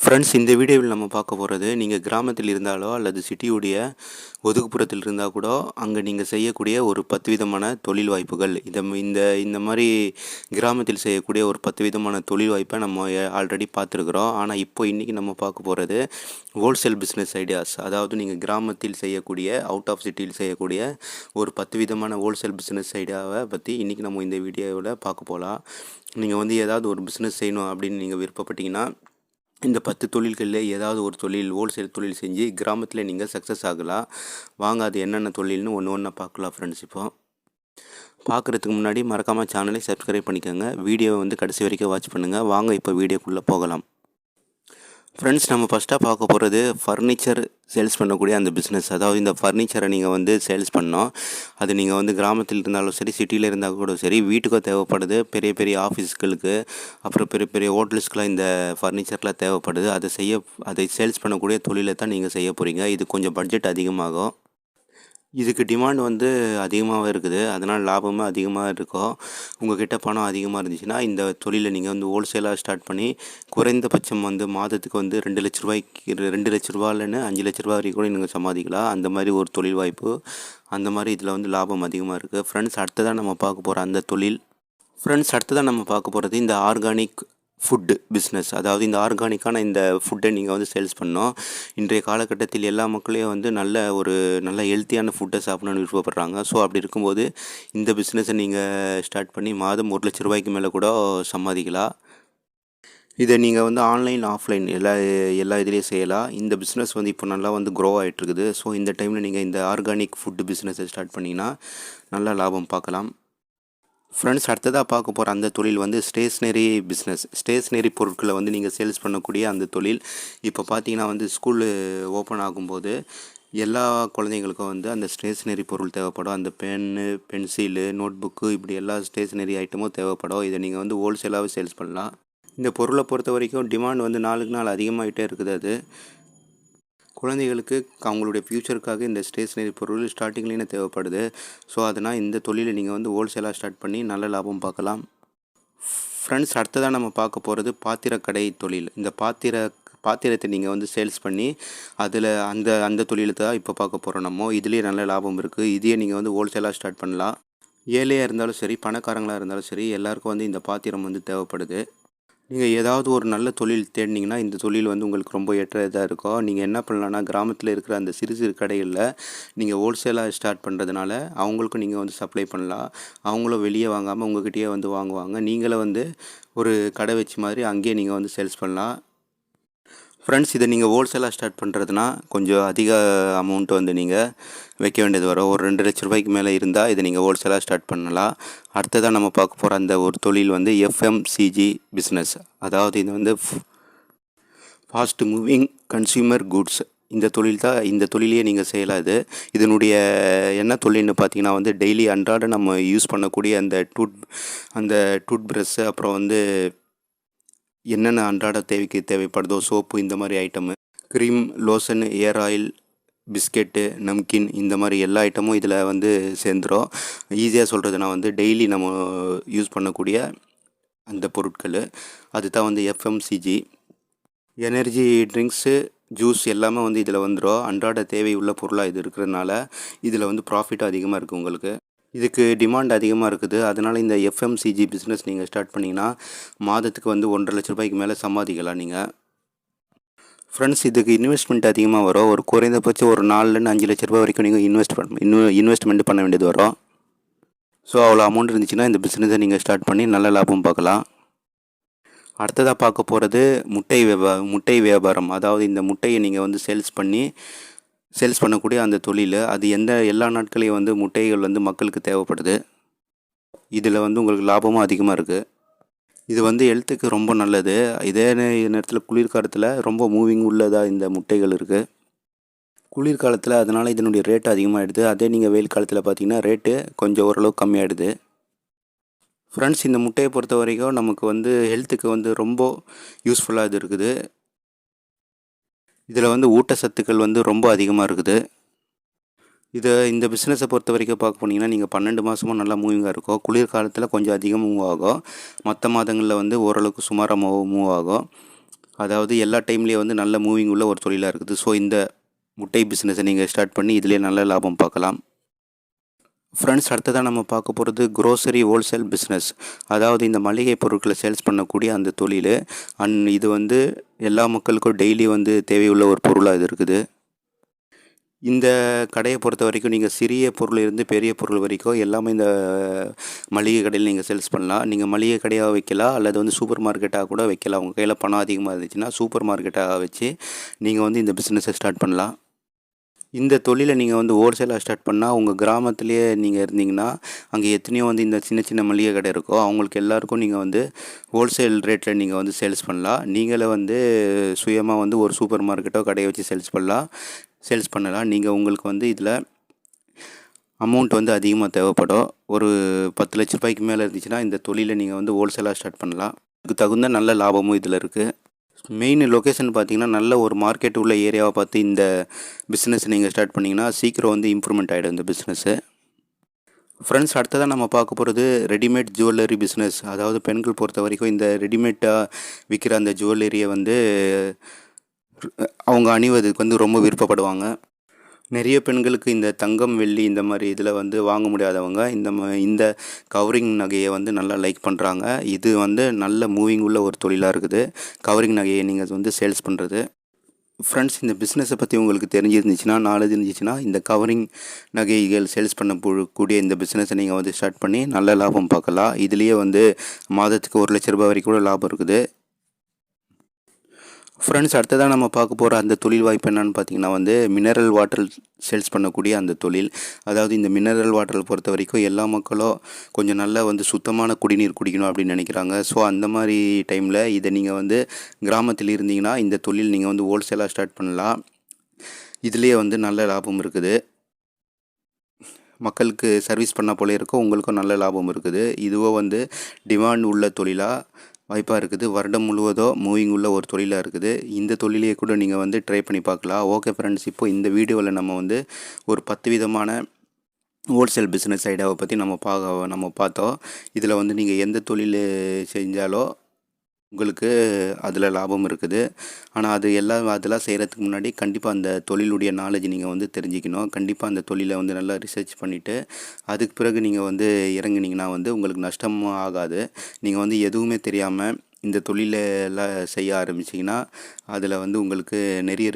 Friends, இந்த வீடியோவில் நம்ம பார்க்க போகிறது, நீங்கள் கிராமத்தில் இருந்தாலோ அல்லது சிட்டியுடைய ஒதுக்குப்புறத்தில் இருந்தால் கூட அங்கே நீங்கள் செய்யக்கூடிய ஒரு 10 விதமான தொழில் வாய்ப்புகள். இந்த இந்த மாதிரி கிராமத்தில் செய்யக்கூடிய ஒரு 10 விதமான தொழில் வாய்ப்பை நம்ம ஆல்ரெடி பார்த்துருக்குறோம். ஆனால் இன்றைக்கி நம்ம பார்க்க போகிறது ஹோல்சேல் பிஸ்னஸ் ஐடியாஸ். அதாவது நீங்கள் கிராமத்தில் செய்யக்கூடிய, அவுட் ஆஃப் சிட்டியில் செய்யக்கூடிய ஒரு 10 விதமான ஹோல்சேல் பிஸ்னஸ் ஐடியாவை பற்றி இன்றைக்கி நம்ம இந்த வீடியோவில் பார்க்க போகலாம். நீங்கள் ஏதாவது ஒரு பிஸ்னஸ் செய்யணும் அப்படின்னு நீங்கள் விருப்பப்பட்டீங்கன்னா, இந்த 10 தொழில்களில் ஏதாவது ஒரு தொழில், ஹோல்சேல் தொழில் செஞ்சு கிராமத்தில் நீங்கள் சக்ஸஸ் ஆகலாம். வாங்க, அது என்னென்ன தொழில்னு ஒன்று ஒன்றா பார்க்கலாம் ஃப்ரெண்ட்ஸ். பார்க்குறதுக்கு முன்னாடி மறக்காமல் சேனலை சப்ஸ்கிரைப் பண்ணிக்கோங்க. வீடியோவை கடைசி வரைக்கும் வாட்ச் பண்ணுங்கள். வாங்க இப்போ வீடியோக்குள்ளே போகலாம். ஃப்ரெண்ட்ஸ், நம்ம ஃபஸ்ட்டாக பார்க்க போகிறது ஃபர்னிச்சர் சேல்ஸ் பண்ணக்கூடிய அந்த பிஸ்னஸ். அதாவது இந்த ஃபர்னிச்சரை நீங்கள் சேல்ஸ் பண்ணோம். அது நீங்கள் கிராமத்தில் இருந்தாலும் சரி, சிட்டியில் இருந்தால் கூட சரி, வீட்டுக்கோ தேவைப்படுது, பெரிய பெரிய ஆஃபீஸ்களுக்கு, அப்புறம் பெரிய பெரிய ஹோட்டல்ஸ்க்கெலாம் இந்த ஃபர்னிச்சர்லாம் தேவைப்படுது. அதை சேல்ஸ் பண்ணக்கூடிய தொழிலை தான் நீங்கள் செய்ய போகிறீங்க. இது கொஞ்சம் பட்ஜெட் அதிகமாகும். இதுக்கு டிமாண்ட் அதிகமாகவே இருக்குது. அதனால் லாபமும் அதிகமாக இருக்கும். உங்கள்கிட்ட பணம் அதிகமாக இருந்துச்சுன்னா இந்த தொழிலை நீங்கள் ஹோல்சேலாக ஸ்டார்ட் பண்ணி குறைந்தபட்சம் மாதத்துக்கு 2 லட்ச ரூபாய்க்கு 2 லட்ச ரூபாயிலன்னு 5 லட்ச ரூபா வரைக்கும் கூட நீங்கள் சம்பாதிக்கலாம். அந்த மாதிரி ஒரு தொழில் வாய்ப்பு, அந்த மாதிரி இதில் லாபம் அதிகமாக இருக்குது. ஃப்ரெண்ட்ஸ், அடுத்ததாக நம்ம பார்க்க போகிறது இந்த ஆர்கானிக் ஃபுட்டு பிஸ்னஸ். அதாவது இந்த ஆர்கானிக்கான இந்த ஃபுட்டை நீங்கள் சேல்ஸ் பண்ணோம். இன்றைய காலகட்டத்தில் எல்லா மக்களையும் நல்ல ஹெல்த்தியான ஃபுட்டை சாப்பிடணும்னு விருப்பப்படுறாங்க. ஸோ அப்படி இருக்கும்போது இந்த பிஸ்னஸை நீங்கள் ஸ்டார்ட் பண்ணி மாதம் 1 லட்ச ரூபாய்க்கு மேலே கூட சம்பாதிக்கலாம். இதை நீங்கள் ஆன்லைன், ஆஃப்லைன் எல்லா இதுலேயும் செய்யலாம். இந்த பிஸ்னஸ் இப்போ நல்லா க்ரோ ஆகிட்டுருக்குது. ஸோ இந்த டைமில் நீங்கள் இந்த ஆர்கானிக் ஃபுட்டு பிஸ்னஸை ஸ்டார்ட் பண்ணிங்கன்னா நல்லா லாபம் பார்க்கலாம். ஃப்ரெண்ட்ஸ், அடுத்ததாக பார்க்க போகிற அந்த தொழில் ஸ்டேஷ்னரி பிஸ்னஸ். ஸ்டேஷ்னரி பொருட்களை நீங்கள் சேல்ஸ் பண்ணக்கூடிய அந்த தொழில். இப்போ பார்த்தீங்கன்னா ஸ்கூலு ஓப்பன் ஆகும்போது எல்லா குழந்தைங்களுக்கும் அந்த ஸ்டேஷ்னரி பொருள் தேவைப்படும். அந்த பென்னு, பென்சிலு, நோட் புக்கு, இப்படி எல்லா ஸ்டேஷ்னரி ஐட்டமும் தேவைப்படும். இதை நீங்கள் ஹோல்சேலாகவே சேல்ஸ் பண்ணலாம். இந்த பொருளை பொறுத்த வரைக்கும் டிமாண்ட் நாளுக்கு நாள் அதிகமாகிட்டே இருக்குது. அது குழந்தைகளுக்கு அவங்களுடைய ஃப்யூச்சருக்காக இந்த ஸ்டேஷ்னரி பொருள் ஸ்டார்டிங்லேயே தேவைப்படுது. ஸோ அதனால் இந்த தொழிலை நீங்கள் ஹோல்சேலாக ஸ்டார்ட் பண்ணி நல்ல லாபம் பார்க்கலாம். ஃப்ரெண்ட்ஸ், அடுத்ததாக நம்ம பார்க்க போகிறது பாத்திரக்கடை தொழில். இந்த பாத்திரத்தை நீங்கள் சேல்ஸ் பண்ணி அதில் அந்த தொழிலை தான் இப்போ பார்க்க போகிறோம். நம்ம இதுலேயே நல்ல லாபம் இருக்குது. இதையே நீங்கள் ஹோல்சேலாக ஸ்டார்ட் பண்ணலாம். ஏழையாக இருந்தாலும் சரி, பணக்காரங்களாக இருந்தாலும் சரி, எல்லாருக்கும் இந்த பாத்திரம் தேவைப்படுது. நீங்கள் ஏதாவது ஒரு நல்ல தொழில் தேடினீங்கன்னா இந்த தொழில் உங்களுக்கு ரொம்ப ஏற்றதாக இருக்கும். நீங்கள் என்ன பண்ணலான்னா, கிராமத்தில் இருக்கிற அந்த சிறு சிறு கடைகளில் நீங்கள் ஹோல்சேலாக ஸ்டார்ட் பண்ணுறதுனால அவங்களுக்கும் நீங்கள் சப்ளை பண்ணலாம். அவங்களும் வெளியே வாங்காமல் உங்கள்கிட்டயே வாங்குவாங்க. நீங்களே ஒரு கடை வச்சு மாதிரி அங்கேயே நீங்கள் சேல்ஸ் பண்ணலாம். ஃப்ரெண்ட்ஸ், இதை நீங்கள் ஹோல்சேலாக ஸ்டார்ட் பண்ணுறதுனா கொஞ்சம் அதிக அமௌண்ட் நீங்கள் வைக்க வேண்டியது வரும். ஒரு 2 லட்ச ரூபாய்க்கு மேலே இருந்தால் இதை நீங்கள் ஹோல்சேலாக ஸ்டார்ட் பண்ணலாம். அடுத்ததாக நம்ம பார்க்க போகிற அந்த ஒரு தொழில் எஃப்எம்சிஜி பிஸ்னஸ். அதாவது இது ஃபாஸ்ட் மூவிங் கன்சியூமர் குட்ஸ். இந்த தொழிலையே நீங்கள் செய்யலாம். இதனுடைய என்ன தொழில்னு பார்த்தீங்கன்னா டெய்லி அன்றாட நம்ம யூஸ் பண்ணக்கூடிய அந்த டூத் ப்ரஷ்ஷு, அப்புறம் என்னென்ன அன்றாட தேவைக்கு தேவைப்படுதோ சோப்பு, இந்த மாதிரி ஐட்டமு, க்ரீம், லோஷன், ஏர் ஆயில், பிஸ்கெட்டு, நம்கின், இந்த மாதிரி எல்லா ஐட்டமும் இதில் சேர்ந்துடும். ஈஸியாக சொல்கிறதுனா டெய்லி நம்ம யூஸ் பண்ணக்கூடிய அந்த பொருட்கள், அதுதான் எஃப்எம்சிஜி. எனர்ஜி ட்ரிங்க்ஸு, ஜூஸ் எல்லாமே இதில் வந்துடும். அன்றாட தேவை உள்ள பொருளாக இது இருக்கிறதுனால இதில் ப்ராஃபிட்டும் அதிகமாக இருக்குது. உங்களுக்கு இதுக்கு டிமாண்ட் அதிகமாக இருக்குது. அதனால் இந்த எஃப்எம்சிஜி பிஸ்னஸ் நீங்கள் ஸ்டார்ட் பண்ணிங்கன்னா மாதத்துக்கு 1.5 லட்ச ரூபாய்க்கு மேலே சம்பாதிக்கலாம் நீங்கள். ஃப்ரெண்ட்ஸ், இதுக்கு இன்வெஸ்ட்மெண்ட் அதிகமாக வரும். ஒரு குறைந்தபட்சம் ஒரு 4லேருந்து 5 லட்ச ரூபாய் வரைக்கும் நீங்கள் இன்வெஸ்ட்மெண்ட் பண்ண வேண்டியது வரும். ஸோ அவ்வளோ அமௌண்ட் இருந்துச்சுன்னா இந்த பிஸ்னஸை நீங்கள் ஸ்டார்ட் பண்ணி நல்ல லாபம் பார்க்கலாம். அடுத்ததாக பார்க்க போகிறது முட்டை வியாபாரம். அதாவது இந்த முட்டையை நீங்கள் சேல்ஸ் பண்ணக்கூடிய அந்த தொழில். அது எல்லா நாட்களையும் முட்டைகள் மக்களுக்கு தேவைப்படுது. இதில் உங்களுக்கு லாபமும் அதிகமாக இருக்குது. இது ஹெல்த்துக்கு ரொம்ப நல்லது. இதே நேரத்தில் குளிர்காலத்தில் ரொம்ப மூவிங் உள்ளதாக இந்த முட்டைகள் இருக்குது. குளிர்காலத்தில் அதனால் இதனுடைய ரேட்டு அதிகமாகிடுது. அதே நீங்கள் வெயில் காலத்தில் பார்த்தீங்கன்னா ரேட்டு கொஞ்சம் ஓரளவு கம்மியாகிடுது. ஃப்ரெண்ட்ஸ், இந்த முட்டையை பொறுத்த வரைக்கும் நமக்கு ஹெல்த்துக்கு ரொம்ப யூஸ்ஃபுல்லாக இது இருக்குது. இதில் ஊட்டச்சத்துக்கள் ரொம்ப அதிகமாக இருக்குது. இந்த பிஸ்னஸை பொறுத்த வரைக்கும் பார்க்க போனீங்கன்னா நீங்கள் 12 மாதமும் நல்லா மூவிங்காக இருக்கும். குளிர்காலத்தில் கொஞ்சம் அதிகம் மூவ் ஆகும். மற்ற மாதங்களில் ஓரளவுக்கு சுமாராக மூவ் ஆகும். அதாவது எல்லா டைம்லேயும் வந்து நல்ல மூவிங் உள்ள ஒரு தொழிலாக இருக்குது. ஸோ இந்த முட்டை பிஸ்னஸை நீங்கள் ஸ்டார்ட் பண்ணி இதிலே நல்ல லாபம் பார்க்கலாம். ஃப்ரெண்ட்ஸ், அடுத்ததாக நம்ம பார்க்க போகிறது க்ரோசரி ஹோல்சேல் பிஸ்னஸ். அதாவது இந்த மளிகை பொருட்களை சேல்ஸ் பண்ணக்கூடிய அந்த தொழில். இது வந்து எல்லா மக்களுக்கும் டெய்லி வந்து தேவையுள்ள ஒரு பொருளாக இது இருக்குது. இந்த கடையை பொறுத்த வரைக்கும் நீங்கள் சிறிய பொருள் இருந்து பெரிய பொருள் வரைக்கும் எல்லாமே இந்த மளிகை கடையில் நீங்கள் சேல்ஸ் பண்ணலாம். நீங்கள் மளிகை கடையாக வைக்கலாம், அல்லது வந்து சூப்பர் மார்க்கெட்டாக கூட வைக்கலாம். உங்கள் கையில் பணம் அதிகமாக இருந்துச்சுன்னா சூப்பர் மார்க்கெட்டாக வச்சு நீங்கள் வந்து இந்த பிஸ்னஸை ஸ்டார்ட் பண்ணலாம். இந்த தொழிலை நீங்கள் வந்து ஹோல்சேலாக ஸ்டார்ட் பண்ணால் உங்கள் கிராமத்திலேயே நீங்கள் இருந்தீங்கன்னா அங்கே எத்தனையோ வந்து இந்த சின்ன சின்ன மளிகை கடை இருக்கோ அவங்களுக்கு எல்லாேருக்கும் நீங்கள் வந்து ஹோல்சேல் ரேட்டில் நீங்கள் வந்து சேல்ஸ் பண்ணலாம். நீங்களே வந்து சுயமாக வந்து ஒரு சூப்பர் மார்க்கெட்டோ கடையை வச்சு சேல்ஸ் பண்ணலாம். நீங்கள் உங்களுக்கு வந்து இதில் அமௌண்ட் வந்து அதிகமாக தேவைப்படும். ஒரு 10 லட்ச ரூபாய்க்கு மேலே இருந்துச்சுன்னா இந்த தொழிலை நீங்கள் வந்து ஹோல்சேலாக ஸ்டார்ட் பண்ணலாம். இதுக்கு தகுந்த நல்ல லாபமும் இதில் இருக்குது. மெயின் லொக்கேஷன் பார்த்திங்கன்னா நல்ல ஒரு மார்க்கெட் உள்ள ஏரியாவை பார்த்து இந்த பிஸ்னஸ் நீங்கள் ஸ்டார்ட் பண்ணிங்கன்னா சீக்கிரம் வந்து இம்ப்ரூவ்மெண்ட் ஆகிடும் இந்த பிஸ்னஸ்ஸு. ஃப்ரெண்ட்ஸ், அடுத்ததாக நம்ம பார்க்க போகிறது ரெடிமேட் ஜுவல்லரி பிஸ்னஸ். அதாவது பெண்கள் பொறுத்த வரைக்கும் இந்த ரெடிமேடாக விற்கிற அந்த ஜுவல்லரியை வந்து அவங்க அணிவதுக்கு வந்து ரொம்ப விருப்பப்படுவாங்க. நிறைய பெண்களுக்கு இந்த தங்கம், வெள்ளி இந்த மாதிரி இதில் வந்து வாங்க முடியாதவங்க இந்த கவரிங் நகையை வந்து நல்லா லைக் பண்ணுறாங்க. இது வந்து நல்ல மூவிங் உள்ள ஒரு தொழிலாக இருக்குது, கவரிங் நகையை நீங்கள் வந்து சேல்ஸ் பண்ணுறது. ஃப்ரெண்ட்ஸ், இந்த பிஸ்னஸை பற்றி உங்களுக்கு தெரிஞ்சிருந்துச்சுன்னா இந்த கவரிங் நகைகள் சேல்ஸ் பண்ணக்கூடிய இந்த பிஸ்னஸை நீங்கள் வந்து ஸ்டார்ட் பண்ணி நல்ல லாபம் பார்க்கலாம். இதுலேயே வந்து மாதத்துக்கு 1 லட்ச ரூபாய் வரைக்கும் கூட லாபம் இருக்குது. ஃப்ரெண்ட்ஸ், அடுத்ததாக நம்ம பார்க்க போகிற அந்த தொழில் வாய்ப்பு என்னென்னு பார்த்தீங்கன்னா வந்து மினரல் வாட்டர் சேல்ஸ் பண்ணக்கூடிய அந்த தொழில். அதாவது இந்த மினரல் வாட்டரை பொறுத்த வரைக்கும் எல்லா மக்களும் கொஞ்சம் நல்லா வந்து சுத்தமான குடிநீர் குடிக்கணும் அப்படின்னு நினைக்கிறாங்க. ஸோ அந்த மாதிரி டைமில் இதை நீங்கள் வந்து கிராமத்தில் இருந்தீங்கன்னா இந்த தொழில் நீங்கள் வந்து ஹோல்சேலாக ஸ்டார்ட் பண்ணலாம். இதுலேயே வந்து நல்ல லாபம் இருக்குது. மக்களுக்கு சர்வீஸ் பண்ண போல இருக்கும், உங்களுக்கும் நல்ல லாபம் இருக்குது. இதுவோ வந்து டிமாண்ட் உள்ள தொழிலாக வாய்ப்பாக இருக்குது. வருடம் முழுவதும் மூவிங் உள்ள ஒரு தொழிலாக இருக்குது. இந்த தொழிலையே கூட நீங்கள் வந்து ட்ரை பண்ணி பார்க்கலாம். ஓகே ஃப்ரெண்ட்ஸ், இப்போ இந்த வீடியோவில் நம்ம வந்து ஒரு 10 விதமான ஹோல்சேல் பிஸ்னஸ் ஐடியாவை பற்றி நம்ம பார்த்தோம். இதில் வந்து நீங்கள் எந்த தொழில் செஞ்சாலும் உங்களுக்கு அதில் லாபம் இருக்குது. ஆனால் அதெல்லாம் செய்கிறதுக்கு முன்னாடி கண்டிப்பாக அந்த தொழிலுடைய நாலேஜ் நீங்கள் வந்து தெரிஞ்சுக்கணும். கண்டிப்பாக அந்த தொழிலை வந்து நல்லா ரிசர்ச் பண்ணிவிட்டு அதுக்கு பிறகு நீங்கள் வந்து இறங்குனீங்கன்னா வந்து உங்களுக்கு நஷ்டமும் ஆகாது. நீங்கள் வந்து எதுவுமே தெரியாமல் இந்த தொழிலெல்லாம் செய்ய ஆரம்பிச்சிங்கன்னா அதில் வந்து உங்களுக்கு நிறைய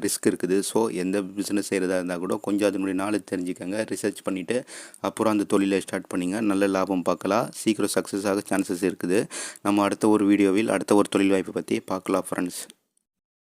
ரிஸ்க் இருக்குது. ஸோ எந்த பிஸ்னஸ் செய்கிறதா இருந்தால் கூட கொஞ்சம் அதனுடைய நாலேஜ் தெரிஞ்சுக்கங்க, ரிசர்ச் பண்ணிவிட்டு அப்புறம் அந்த தொழிலை ஸ்டார்ட் பண்ணிங்க. நல்ல லாபம் பார்க்கலாம், சீக்கிரம் சக்ஸஸ் ஆக சான்சஸ் இருக்குது. நம்ம அடுத்த ஒரு வீடியோவில் அடுத்த ஒரு தொழில் வாய்ப்பை பற்றி பார்க்கலாம் ஃப்ரெண்ட்ஸ்.